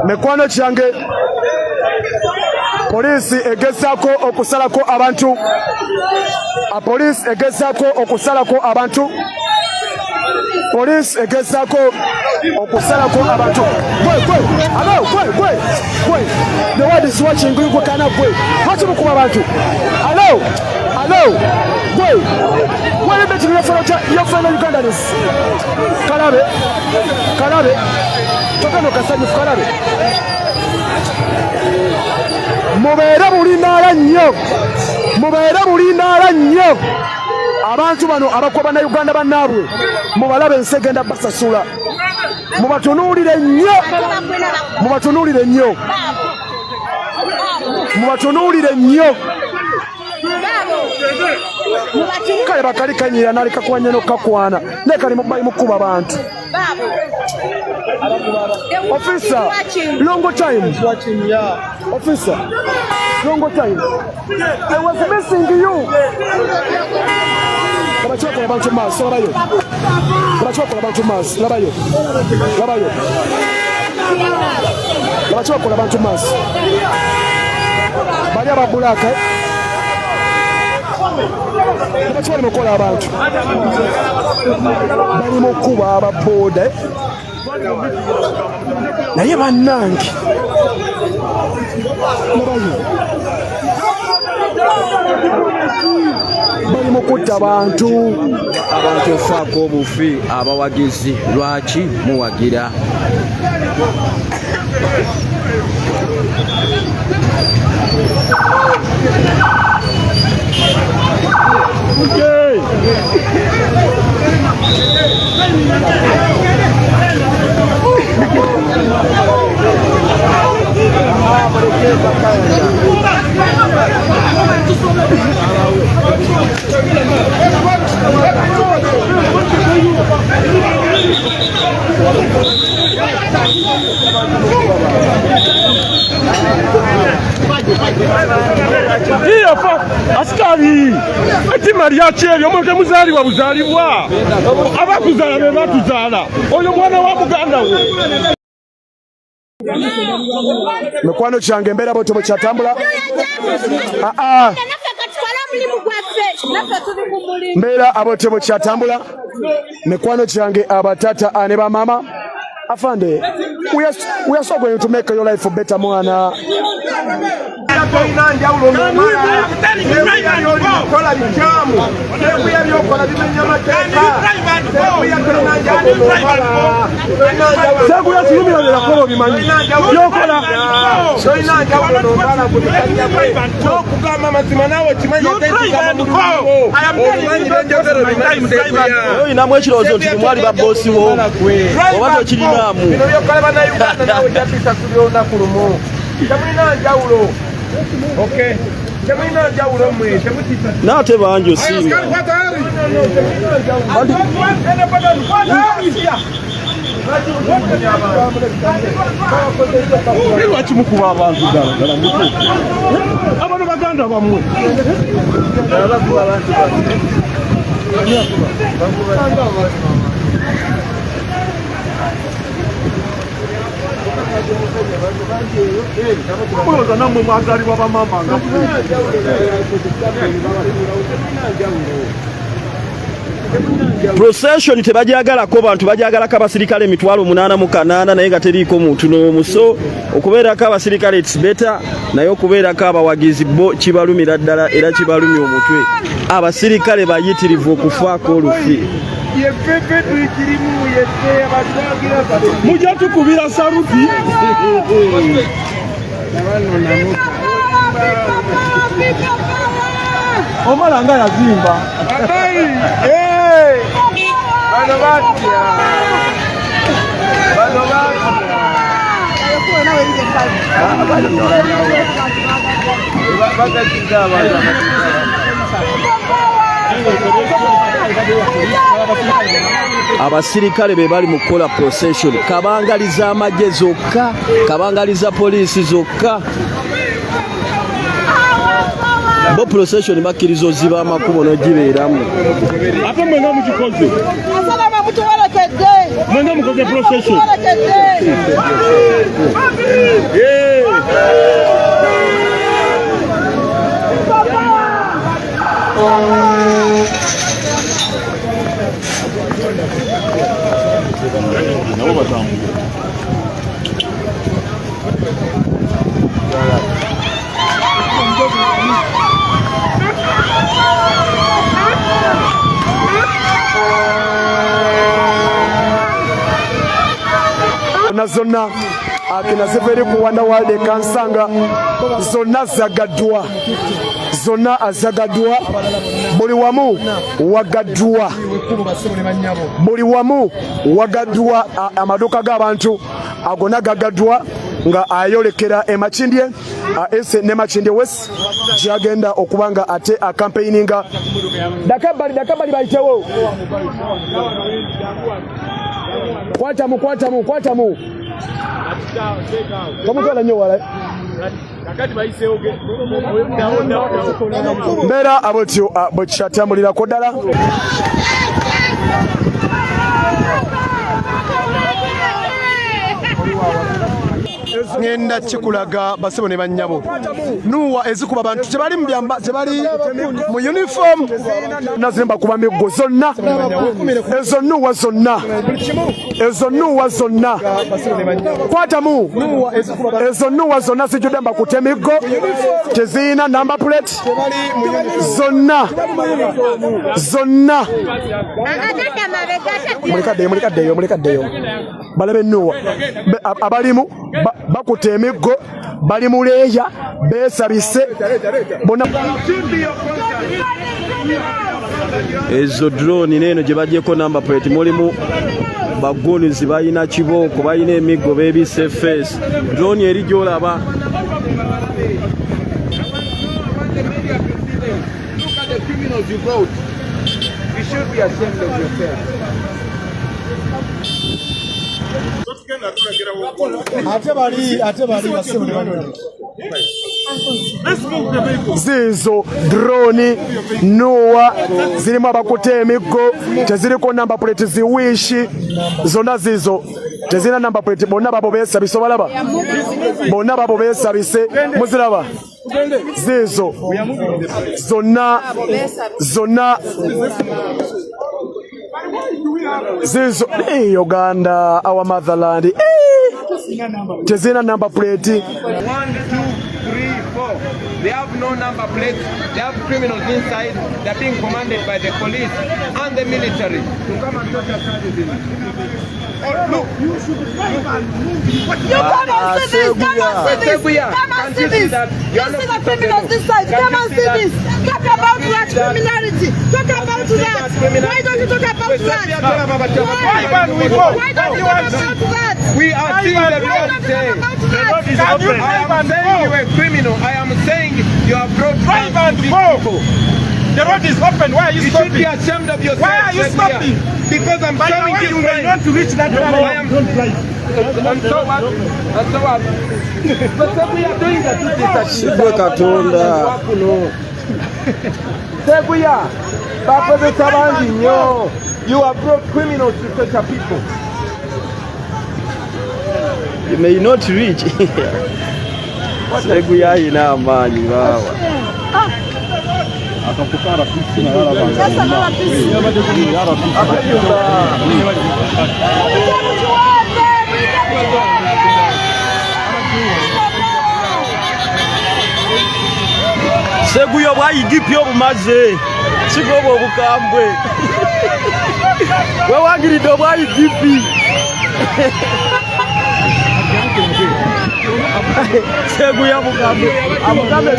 Mikwano kyange poliisi egezaako okusalako abantu. Poliisi egezaako okusalako abantu. Poliisi egezaako okusalako abantu. Gwe. The world is watching. Gwe kana gwe. Lwaki mukuba abantu? Hello. Gwe. Wale beti your fellow Ugandans. Kalabe. Tokano kasanyifu Kalabe. Mubeere mulinaala nnyo. Abantu bano abakuba na Uganda bannaabwe mubalabe ensegenda basasula. Mubatunuulire nnyo. Kale bakalikanyira naleka kwanya nokakwana ne kali mubayi mukuba abantu. Officer, long time. Officer, long time. I was missing you. Labayo. Bali ababulaka. Bachwali mukola abantu. Bali mukuba ababoda. Naye bannange. Bali mukutta abantu ofaako obufi abawagizi lwaki muwagira. Askari ati Maria Cheri omweke muzali wa buzalibwa abakuzala be batuzala oyo mwana wa Buganda wo. Mikwano kyange embeera bwetyo bwekyatambula. Mbeera abwetyo bwekyatambula. Mikwano kyange abatata ne bamama. Afande, we are so going to make your life better, mwana. Okay. Nate banjo singa. Lwaki mukuba abantu ddala muto? Abantu baganda bamwe. Procession tebajagalako bantu bajagalako abasirikale emitwalo 88 naye nga teriiko muntu n'omu. So okubeerako abasirikale it's better, naye okubeerako abawagizi bo kibalumira ddala era kibalumya omutwe. Abasirikale bayitirivu okufaako olufi. Mujja tukubira saluti. Omala nga yazimba. Abasirikale be bali mu kukola procession, kabangaliza amagye zokka, kabangaliza poliisi zokka. bo procession bakkiriza oziba amakubo n'ogibeeramu ate mwenga mukikoze asalama mutuwerekedde mwenga mukoze procession na zonna akina zeveri kuwanda walde kansanga zonna zagaddwa buli wamu wagaddwa amaduuka g'abantu agona gagaddwa nga ayolekera emakindye ese ne makindye west kyagenda okubanga ate akampeininga dakabali bayitewo kwatamu kamutwala nnyo wala mbeera abotyo bwe kyatambulirako ddala ngenda kikulaga basebo ne bannyabo nuwa ezikuba abantu tebali mu uniform nazimba kuba miggo zonna ezo nuwa zonna kwatamu ezo nuwa zonna zijjudde mbakute miggo teziina number plate zonna mulikaddeyo balabe nuwa abalimu bakutte emiggo bali mu leeya beesabise bonna ezo drone neeno gye bagyeko number plate mulimu bagunizi balina kibooko balina emiggo beebise face drone eri gy'olaba zizo drone nuwa zirimu abakutte emiggo teziriko number plate ziwiishi zonna zizo tezirina number plate bonna babo beesabise obalaba bonna babo beesabise muziraba zizo zonna zizo Uganda our motherland tezirina number plate. 1, 2, 3, 4. They have no number plates. They have criminals inside. They're being commanded by the police and the military to come and touch us. Look, you should drive and move. You come and see this. Come and see this. You see the criminals this side. Come and see this. Talk about that criminality. Talk about that. Why don't you talk about that? Why don't you talk about that? We are seeing the reality. I am saying you are a criminal. I am saying you are brought down to people. The road is open. Why are you stopping? You should be ashamed of yourself. Why are you stopping? Because I'm showing you you want to reach that line. Don't drive. And so what? But we are doing that. You have brought criminals to such a people. You may not reach. Seguya ina amaanyi baba. Akakukara pisi na yala banga. Sasa na pisi. Seguya bwayigipya obumaze. Sigobo obukambwe. Wewagiridde obwayigipi. Seguya bukambe. Amukambe